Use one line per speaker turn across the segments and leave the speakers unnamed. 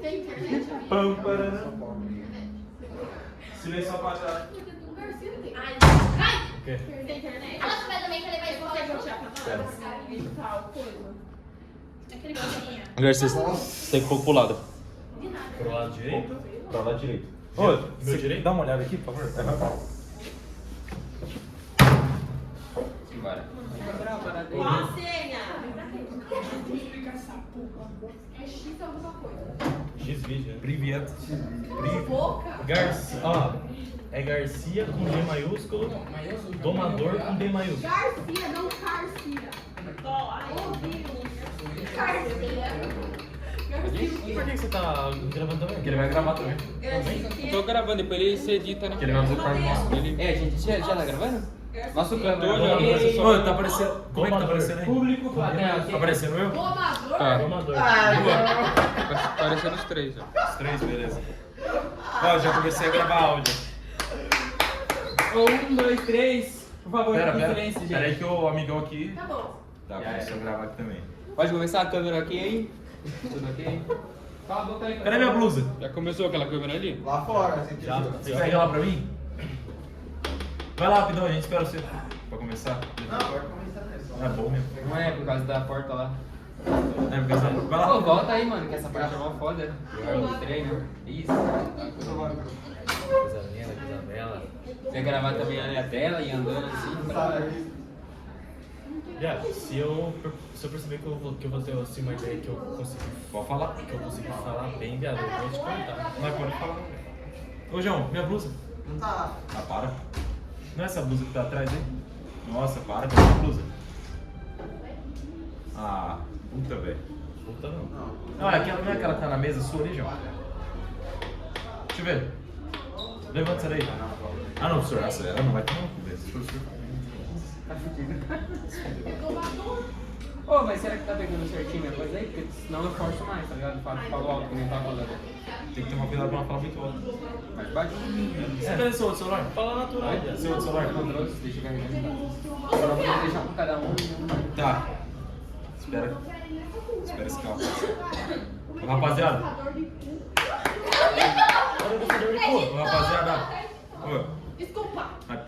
Tem internet, amigo?
Pam, paraná. Silêncio apagado.
Ai!
O quê?
Tem internet?
Nossa, mas também falei mais
Você consegue tirar pra
Sério.
nós? Tal coisa. Aquele bolinha.
Garcia, você tem que pôr pro lado.
Pro lado direito?
Pra lá direito.
Ô,
Ô,
meu
você
direito?
dá uma olhada aqui, por favor.
Bora.
Ó, senha! Explica essa porra. É X alguma coisa.
X-Vídeo, né?
Privet.
Boca?
Garcia, ó, é Garcia com G maiúsculo, domador com D maiúsculo.
Garcia, não Garcia. Ó, ai, Garcia.
Por que você tá gravando também?
Que ele vai gravar também.
Eu tô gravando, depois ele se edita, né?
Que ele vai fazer parte do nosso.
É, gente, já tá gravando? Nosso cantor
Domador,
já.
Ô, tá aparecendo. Como é que tá aparecendo aí?
Público, plateia.
Tá aparecendo eu?
Domador?
Tá.
Domador.
Tá parecendo os três, ó.
Os três, beleza. Ó, já comecei a gravar áudio.
1, 2, 3. Por favor,
Pera,
com
pera.
silêncio, gente.
Pera aí que o amigão aqui.
Tá bom.
Tá, começou a gravar aqui também.
Pode começar a câmera aqui, hein? Tudo ok? Cala a boca aí.
Cadê minha blusa?
Já começou aquela câmera ali?
Lá fora, assim,
Já.
Você pega lá pra mim? Vai lá, rapidão, a gente espera você. Pra começar.
Não, pode começar nessa.
É bom mesmo.
Não é por causa da porta lá.
É, porque você... Vai
Pô,
lá.
volta aí, mano, que essa parte é mó foda. Eu treino. Isso.
Coisa linda, coisa bela.
Você gravar também ali a tela e andando assim.
Já, se eu perceber que eu vou ter assim, uma ideia que eu
Pode falar.
consegui falar bem, viado, eu vou te contar.
Mas pode falar. Ô, João, minha blusa.
Não tá.
Ah, para. Não é essa blusa que tá atrás aí? Nossa, para com essa blusa. Ah, puta, velho.
Puta não.
Não, não é aquela que tá na mesa sua ali, João? Deixa eu ver. Levanta essa daí. Ah, não, senhor, essa ela não vai tomar no cu, velho. Se for o senhor.
Tá fudido. Ô, mas será que tá pegando certinho minha coisa aí? Porque senão eu forço mais, tá ligado? Falo alto, como eu tava falando.
Tem que tomar cuidado pra não falar muito alto.
Mas bate.
Você cadê seu outro celular?
Fala natural,
Vai,
viado.
Seu outro celular?
não trouxe, deixa carregando. Só vou deixar pra cada um.
Tá. Espera. Espera esse carro. Ô, rapaziada. Ô, rapaziada. Ô.
Desculpa.
Vai.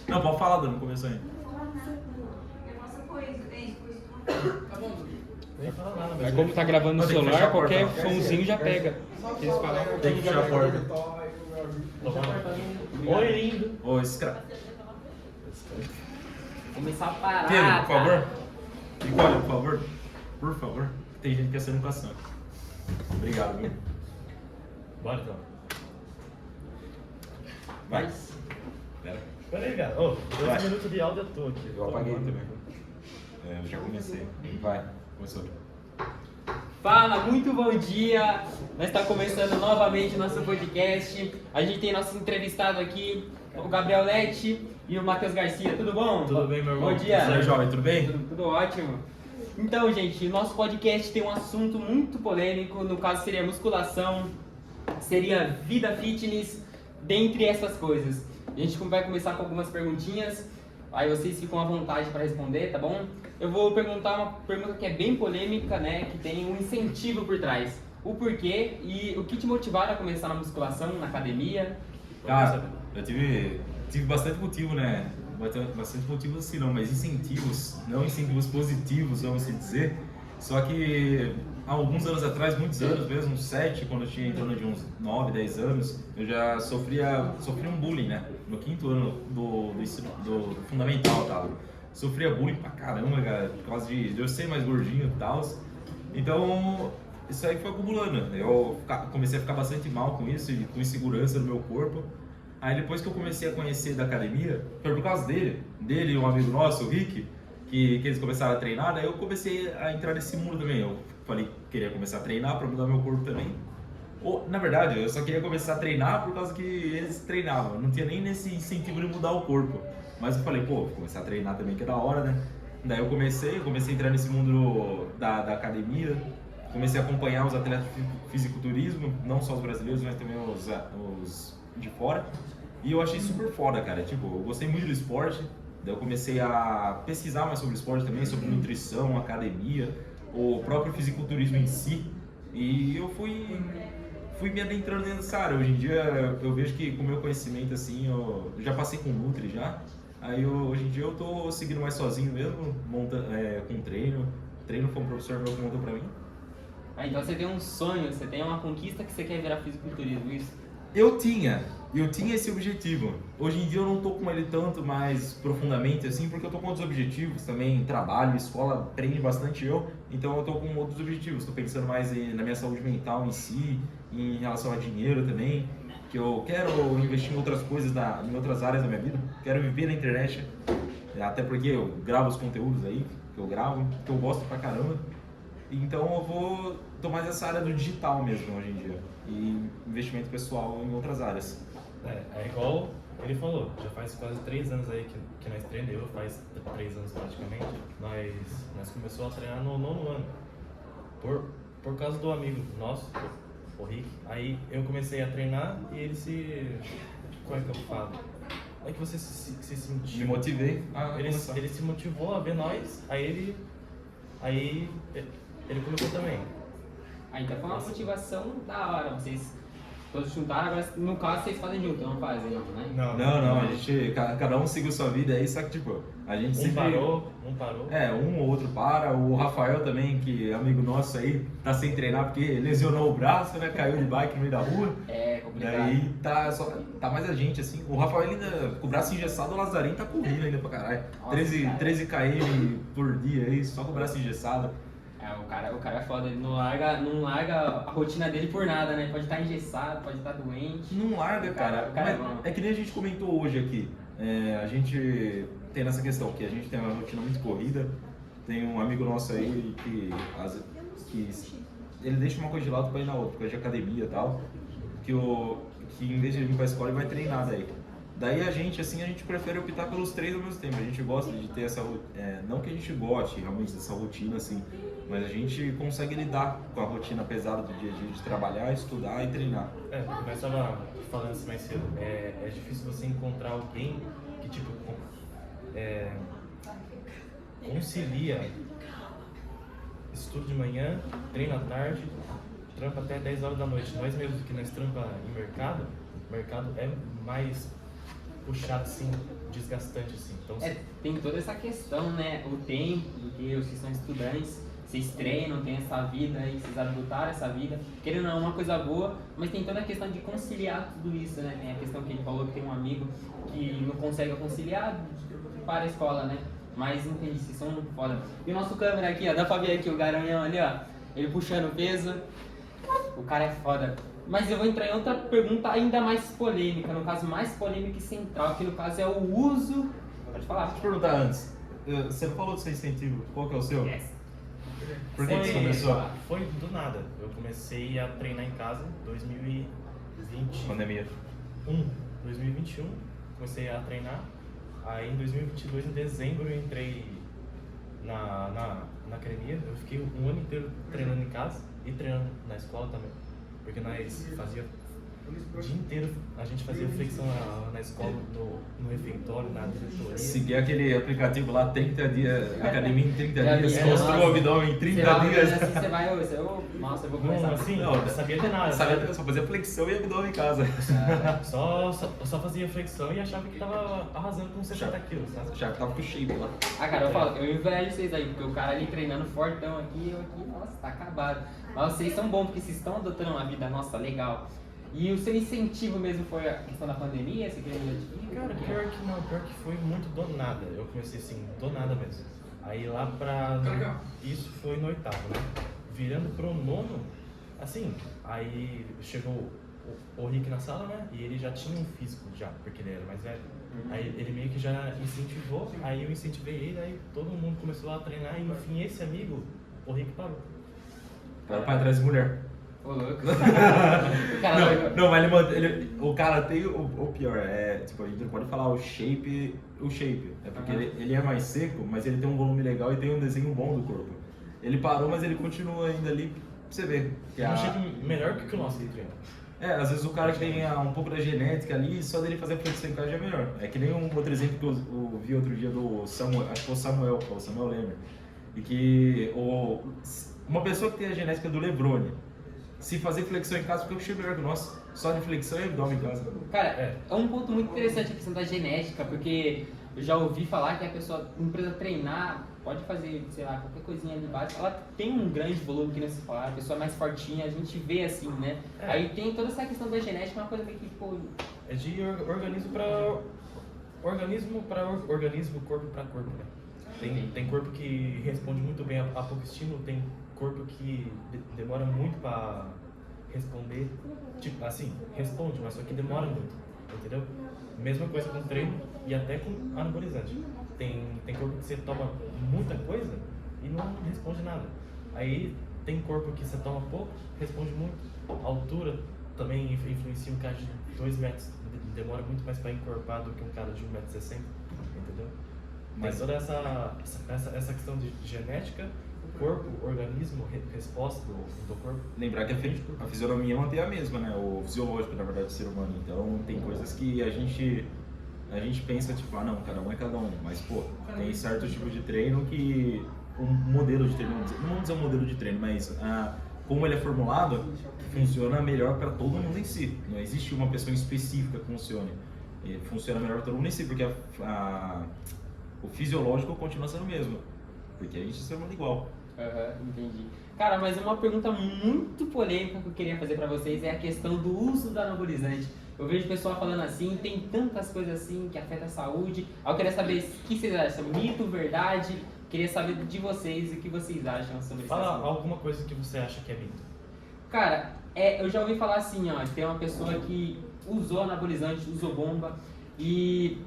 Não, pode falar, Dani, não começou ainda.
Nem fala nada,
Mas
mas
como tá gravando no
Tem que fechar
celular,
a porta,
qualquer
ó.
somzinho já pega. Eles falam.
Tem que fechar a porta.
Oi, lindo.
Ô, escra...
Começar a parar.
Pedro, por favor. Nicole, por favor. Por favor. Tem gente que quer ser educação. Obrigado, viu?
Bora então.
Vai. Pera.
Pera aí, cara. Ô,
Vai.
2 minutos de áudio eu tô aqui.
Eu apaguei também. É, eu já comecei. Vai. Começou.
Fala, muito bom dia! Nós estamos começando novamente nosso podcast. A gente tem nosso entrevistado aqui, o Gabriel Lete e o Matheus Garcia. Tudo bom?
Tudo bem, meu irmão?
Bom dia!
E aí, jovem, tudo bem?
Tudo ótimo. Então, gente, nosso podcast tem um assunto muito polêmico. No caso, seria musculação, seria vida fitness, dentre essas coisas. A gente vai começar com algumas perguntinhas. Aí vocês ficam à vontade para responder, tá bom? Eu vou perguntar uma pergunta que é bem polêmica, né? Que tem um incentivo por trás. O porquê e o que te motivaram a começar na musculação, na academia?
Cara, eu tive bastante motivo, né? Bastante motivos assim, não, mas incentivos, não incentivos positivos, vamos assim dizer. Só que há alguns anos atrás, muitos anos mesmo, uns 7, quando eu tinha em torno de uns 9, 10 anos, eu já sofri um bullying, né? No 5º ano do fundamental, tá? Sofria bullying pra caramba, cara, por causa de eu ser mais gordinho e tal. Então, isso aí foi acumulando. Eu comecei a ficar bastante mal com isso e com insegurança no meu corpo. Aí depois que eu comecei a conhecer da academia, foi por causa dele e um amigo nosso, o Rick, que eles começaram a treinar, daí eu comecei a entrar nesse mundo também. Eu falei que queria começar a treinar para mudar meu corpo também. Ou, na verdade, eu só queria começar a treinar por causa que eles treinavam. Eu não tinha nem nesse incentivo de mudar o corpo. Mas eu falei, pô, vou começar a treinar também, que é da hora, né? Daí eu comecei a entrar nesse mundo da academia. Comecei a acompanhar os atletas de fisiculturismo, não só os brasileiros, mas também os de fora. E eu achei super foda, cara. Tipo, eu gostei muito do esporte. Daí eu comecei a pesquisar mais sobre o esporte também, sobre nutrição, academia. o próprio fisiculturismo em si. E eu fui me adentrando dentro dessa área. Hoje em dia eu vejo que com o meu conhecimento assim, eu já passei com Nutri já. Aí hoje em dia eu tô seguindo mais sozinho mesmo, com treino. Treino foi um professor meu que montou pra mim.
Ah, então você tem um sonho, você tem uma conquista que você quer virar fisiculturismo, isso?
Eu tinha esse objetivo. Hoje em dia eu não tô com ele tanto mais profundamente assim, porque eu tô com outros objetivos também, trabalho, escola prende bastante eu, então eu tô com outros objetivos. Tô pensando mais na minha saúde mental em si, em relação a dinheiro também, que eu quero investir em outras coisas, em outras áreas da minha vida. Quero viver na internet, até porque eu gravo os conteúdos aí, que eu gravo, que eu gosto pra caramba. Então eu tô mais nessa área do digital mesmo hoje em dia, e investimento pessoal em outras áreas.
É igual ele falou, já faz quase 3 anos aí que nós treinamos, faz 3 anos praticamente, nós começamos a treinar no 9º ano, por causa do amigo nosso, o Rick. Aí eu comecei a treinar e ele como é que eu falo? É que você se sentiu...
Me motivei a começar.
Ele se motivou a ver nós, aí ele começou também.
Ah, então foi uma motivação da hora, vocês todos juntaram, agora no caso vocês fazem junto, não fazem, né?
Não, a gente, cada um seguiu sua vida aí, só que tipo, a gente
Um
sempre...
parou.
Um ou outro para, o Rafael também, que é amigo nosso aí, tá sem treinar porque lesionou o braço, né, caiu de bike no meio da rua.
É complicado.
Daí tá mais a gente, assim, o Rafael ainda, com o braço engessado, o Lazarinho tá correndo ainda pra caralho.
Nossa,
13 km por dia aí, só com o braço engessado.
É, o cara é foda, ele não larga a rotina dele por nada, né? Pode estar engessado, pode estar doente.
Não larga, cara.
O cara é bom.
Mas é que nem a gente comentou hoje aqui. A gente tem nessa questão que a gente tem uma rotina muito corrida. Tem um amigo nosso aí que ele deixa uma coisa de lado pra ir na outra, coisa de academia e tal. Que em vez de vir pra escola ele vai treinar daí. Daí a gente prefere optar pelos 3 ao mesmo tempo. A gente gosta de ter essa... não que a gente goste realmente dessa rotina, assim, mas a gente consegue lidar com a rotina pesada do dia a dia de trabalhar, estudar e treinar.
Mas estava falando isso mais cedo. É difícil você encontrar alguém que, tipo, concilia estudo de manhã, treino à tarde, trampa até 10 horas da noite. Nós mesmos que nós trampa em mercado, o mercado é mais puxado assim, desgastante assim. Então,
tem toda essa questão, né? O tempo, porque os que são estudantes, vocês treinam, tem essa vida aí, vocês adotaram essa vida. Querendo ou não, é uma coisa boa, mas tem toda a questão de conciliar tudo isso, né? Tem a questão que ele falou que tem um amigo que não consegue conciliar para a escola, né? Mas entendi, vocês são muito foda. E o nosso câmera aqui, ó, dá pra ver aqui o garanhão ali, ó, ele puxando peso. O cara é foda. Mas eu vou entrar em outra pergunta ainda mais polêmica, no caso mais polêmica e central, que no caso é o uso... Pode falar.
Deixa eu perguntar antes, você não falou do seu incentivo, qual que é o seu?
Yes.
Por que você começou?
Foi do nada. Eu comecei a treinar em casa em 2020.
Pandemia.
2021, comecei a treinar. Aí em 2022, em dezembro, eu entrei na academia. Eu fiquei um ano inteiro treinando em casa e treinando na escola também. Porque nós fazia o dia inteiro, a gente fazia flexão na escola, no refeitório, na diretoria.
Seguir aquele aplicativo lá, 30 dias, academia em 30
Já
dias,
vi,
construa o abdômen em 30 dias.
Assim, você vai, nossa, eu vou começar.
Não, assim,
Não,
eu sabia de nada.
Sabia, só fazia flexão e abdômen em casa.
Só fazia flexão e achava que tava arrasando com 60 quilos, sabe?
Já tava com shape lá.
Ah, cara, eu falo, eu invejo vocês aí, porque o cara ali treinando fortão aqui, eu aqui, nossa, tá acabado. Mas vocês são bons, porque vocês estão adotando uma vida, nossa, legal. E o seu incentivo mesmo foi a questão da pandemia? Você queria
Cara, pior que foi muito do nada. Eu comecei assim, do nada mesmo. Aí lá pra... Isso foi no 8º, né? Virando pro 9º, assim, aí chegou o Rick na sala, né? E ele já tinha um físico já, porque ele era mais velho. Aí ele meio que já incentivou, aí eu incentivei ele, aí todo mundo começou a treinar e enfim, esse amigo, o Rick parou.
Parou pra trás de mulher.
Ô, louco.
Não, mas o cara tem o pior, tipo, a gente não pode falar o shape, é porque ele é mais seco, mas ele tem um volume legal e tem um desenho bom do corpo. Ele parou, mas ele continua ainda ali, pra você ver. Que
um shape melhor que o nosso que treina.
Às vezes o cara que tem um pouco da genética ali, só dele fazer flexão em casa já é melhor. É que nem um outro exemplo que eu vi outro dia do Samuel, acho que foi o Samuel Lemer. E que uma pessoa que tem a genética do Lebrone, se fazer flexão em casa, porque eu chego melhor que o nosso. Só de flexão e abdômen em casa.
Cara, é um ponto muito interessante a questão da genética, porque eu já ouvi falar que a pessoa não precisa treinar, pode fazer, sei lá, qualquer coisinha ali embaixo. Ela tem um grande volume, que nem se falar, a pessoa é mais fortinha, a gente vê assim, né? Aí tem toda essa questão da genética, uma coisa meio que, pô...
É de organismo para organismo, corpo para corpo, né? Tem corpo que responde muito bem a pouco estímulo, tem corpo que demora muito para responder, tipo assim, responde, mas só que demora muito, entendeu? Mesma coisa com treino e até com anabolizante. Tem corpo que você toma muita coisa e não responde nada. Aí tem corpo que você toma pouco, responde muito. A altura também influencia um cara de 2 metros, demora muito mais para encorpar do que um cara de 1,60 m, entendeu? Mas toda essa questão de genética, corpo, organismo, resposta do corpo.
Lembrar que a fisionomia mantém a mesma, né? O fisiológico, na verdade, do ser humano. Então, tem coisas que a gente pensa, tipo, ah, não, cada um é cada um. Mas, pô, tem certo tipo de treino que... Um modelo de treino, não vamos dizer um modelo de treino, mas como ele é formulado, funciona melhor para todo mundo em si. Não existe uma pessoa específica que funcione. Ele funciona melhor para todo mundo em si, porque o fisiológico continua sendo o mesmo. Porque a gente é ser humano igual.
Entendi. Cara, mas uma pergunta muito polêmica que eu queria fazer pra vocês é a questão do uso do anabolizante. Eu vejo pessoal falando assim, tem tantas coisas assim que afetam a saúde. Eu queria saber o que vocês acham, mito, verdade? Queria saber de vocês o que vocês acham sobre isso.
Fala alguma coisa que você acha que é mito.
Cara, eu já ouvi falar assim, ó, tem uma pessoa que usou anabolizante, usou bomba e,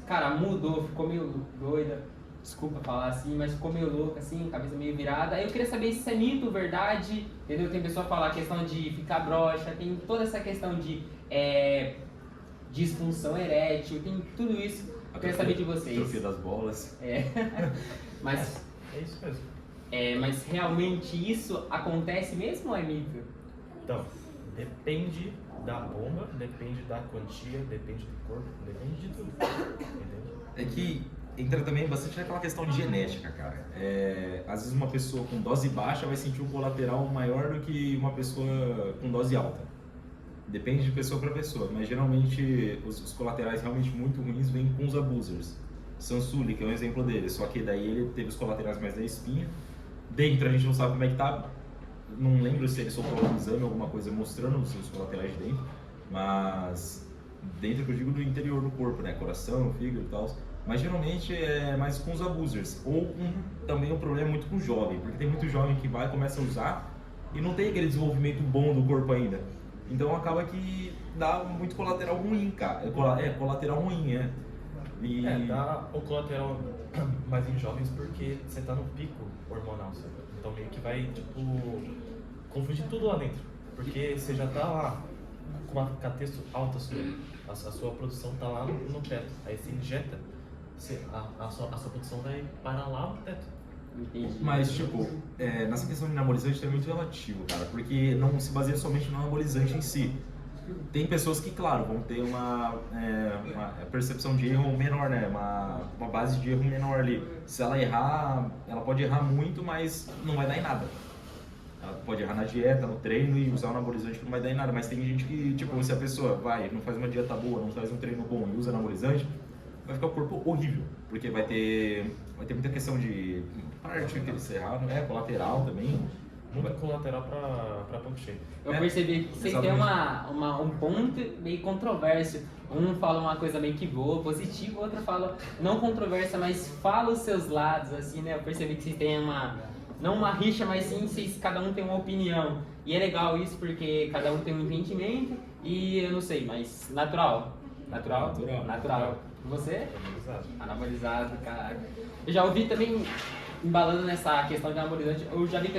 cara, mudou, ficou meio doida. Desculpa falar assim, mas ficou meio louca, assim, cabeça meio virada. Aí eu queria saber se isso é mito, verdade, entendeu? Tem pessoa que fala a questão de ficar broxa, tem toda essa questão de disfunção erétil, tem tudo isso. Eu queria saber de vocês.
Trofia das bolas.
Mas...
É isso mesmo.
Mas realmente isso acontece mesmo ou é mito?
Então, depende da bomba, depende da quantia, depende do corpo, depende de tudo. Entende?
É que entra também bastante naquela questão de genética, cara. Às vezes uma pessoa com dose baixa vai sentir um colateral maior do que uma pessoa com dose alta. Depende de pessoa para pessoa, mas geralmente os colaterais realmente muito ruins vêm com os abusers. Sansuli, que é um exemplo dele, só que daí ele teve os colaterais mais da espinha. Dentro a gente não sabe como é que tá, não lembro se ele soltou algum exame, alguma coisa mostrando os seus colaterais de dentro, mas dentro que eu digo do interior do corpo, né, coração, fígado e tal. Mas geralmente é mais com os abusers, ou também um problema muito com o jovem, porque tem muito jovem que vai, começa a usar e não tem aquele desenvolvimento bom do corpo ainda. Então acaba que dá muito colateral ruim, cara. Colateral ruim, E...
dá o colateral mais em jovens porque você tá no pico hormonal, sabe? Então meio que vai, tipo, confundir tudo lá dentro. Porque você já tá lá com uma catexto alta sua, a sua produção tá lá no teto. Aí você injeta, a sua produção vai parar lá no teto.
Entendi.
Mas, tipo, nessa questão de anabolizante é muito relativo, cara, porque não se baseia somente no anabolizante em si. Tem pessoas que, claro, vão ter uma percepção de erro menor, né? Uma base de erro menor ali. Se ela errar, ela pode errar muito, mas não vai dar em nada. Ela pode errar na dieta, no treino e usar o anabolizante que não vai dar em nada. Mas tem gente que, tipo, se a pessoa não faz uma dieta boa, não faz um treino bom e usa anabolizante, vai ficar o corpo horrível. Porque vai ter muita questão de parte que eles erraram, colateral também.
Muito colateral pra ponto cheio.
Eu percebi que vocês têm um ponto meio controverso. Um fala uma coisa meio que boa, positiva, o outro fala não controversa, mas fala os seus lados, assim, né? Eu percebi que vocês têm não uma rixa, mas sim, cada um tem uma opinião. E é legal isso porque cada um tem um entendimento e eu não sei, mas natural. Você? Anabolizado, cara. Eu já ouvi também, embalando nessa questão de anabolizante, eu já vi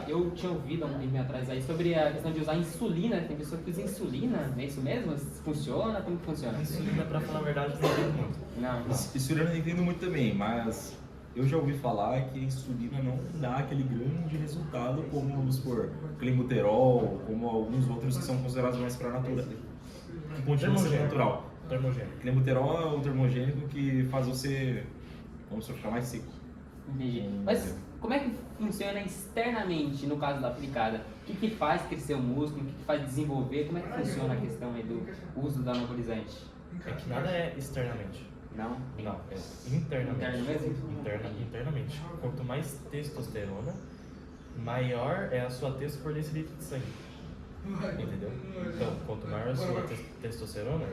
eu tinha ouvido há um tempo atrás aí sobre a questão de usar insulina. Tem pessoa que usa insulina, é isso mesmo? Funciona? Como que funciona?
Insulina, pra falar a verdade, não entendo muito.
Não.
Insulina eu não entendo muito também, mas eu já ouvi falar que a insulina não dá aquele grande resultado como, vamos supor, clenbuterol, como alguns outros que são considerados mais para a natureza. Que continua sendo natural.
Termogênico.
Clenbuterol é o termogênico que faz você, vamos supor, ficar mais seco.
Entendi. Mas como é que funciona externamente no caso da aplicada? O que faz crescer o músculo? O que faz desenvolver? Como é que funciona a questão aí do uso do anabolizante?
É que nada é externamente.
Não?
Não, é internamente.
Interno mesmo?
Internamente. Quanto mais testosterona, maior é a sua testo por decilitro de sangue. Entendeu? Então, quanto maior a sua testosterona,